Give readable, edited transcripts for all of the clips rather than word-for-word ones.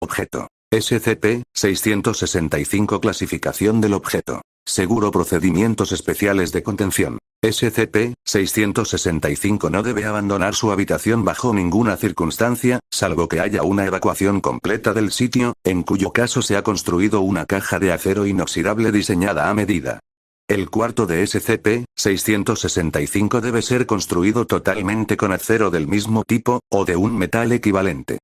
objeto. SCP-665 Clasificación del objeto. Seguro procedimientos especiales de contención. SCP-665 no debe abandonar su habitación bajo ninguna circunstancia, salvo que haya una evacuación completa del sitio, en cuyo caso se ha construido una caja de acero inoxidable diseñada a medida. El cuarto de SCP-665 debe ser construido totalmente con acero del mismo tipo, o de un metal equivalente.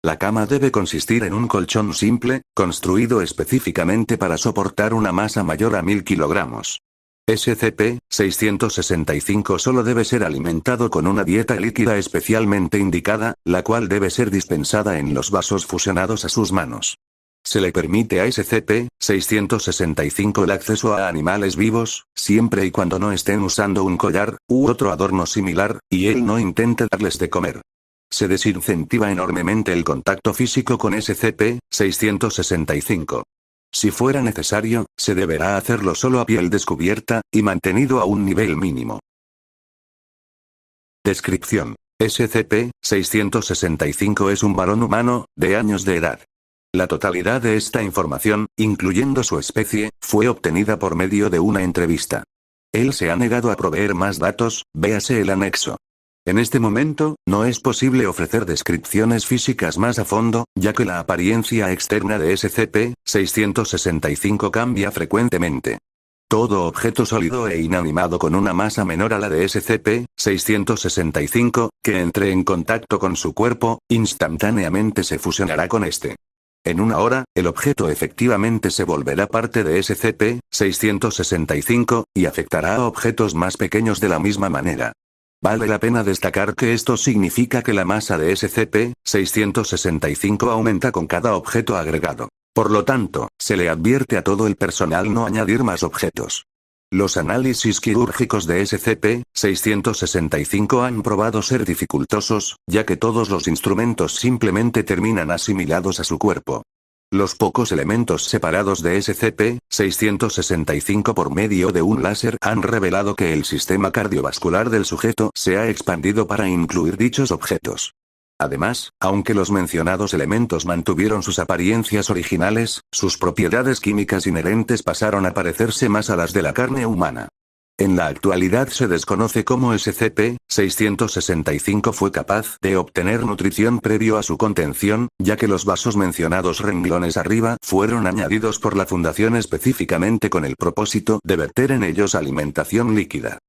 La cama debe consistir en un colchón simple, construido específicamente para soportar una masa mayor a 1000 kilogramos. SCP-665 solo debe ser alimentado con una dieta líquida especialmente indicada, la cual debe ser dispensada en los vasos fusionados a sus manos. Se le permite a SCP-665 el acceso a animales vivos, siempre y cuando no estén usando un collar, u otro adorno similar, y él no intente darles de comer. Se desincentiva enormemente el contacto físico con SCP-665. Si fuera necesario, se deberá hacerlo solo a piel descubierta, y mantenido a un nivel mínimo. Descripción. SCP-665 es un varón humano, de años de edad. La totalidad de esta información, incluyendo su especie, fue obtenida por medio de una entrevista. Él se ha negado a proveer más datos, véase el anexo. En este momento, no es posible ofrecer descripciones físicas más a fondo, ya que la apariencia externa de SCP-665 cambia frecuentemente. Todo objeto sólido e inanimado con una masa menor a la de SCP-665, que entre en contacto con su cuerpo, instantáneamente se fusionará con este. En una hora, el objeto efectivamente se volverá parte de SCP-665, y afectará a objetos más pequeños de la misma manera. Vale la pena destacar que esto significa que la masa de SCP-665 aumenta con cada objeto agregado. Por lo tanto, se le advierte a todo el personal no añadir más objetos. Los análisis quirúrgicos de SCP-665 han probado ser dificultosos, ya que todos los instrumentos simplemente terminan asimilados a su cuerpo. Los pocos elementos separados de SCP-665 por medio de un láser han revelado que el sistema cardiovascular del sujeto se ha expandido para incluir dichos objetos. Además, aunque los mencionados elementos mantuvieron sus apariencias originales, sus propiedades químicas inherentes pasaron a parecerse más a las de la carne humana. En la actualidad se desconoce cómo SCP-665 fue capaz de obtener nutrición previo a su contención, ya que los vasos mencionados renglones arriba fueron añadidos por la Fundación específicamente con el propósito de verter en ellos alimentación líquida.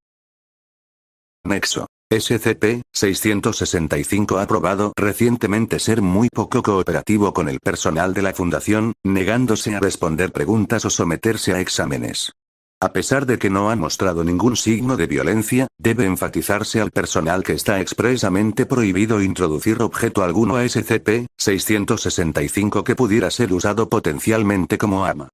Nexo. SCP-665 ha probado recientemente ser muy poco cooperativo con el personal de la Fundación, negándose a responder preguntas o someterse a exámenes. A pesar de que no ha mostrado ningún signo de violencia, debe enfatizarse al personal que está expresamente prohibido introducir objeto alguno a SCP-665 que pudiera ser usado potencialmente como arma.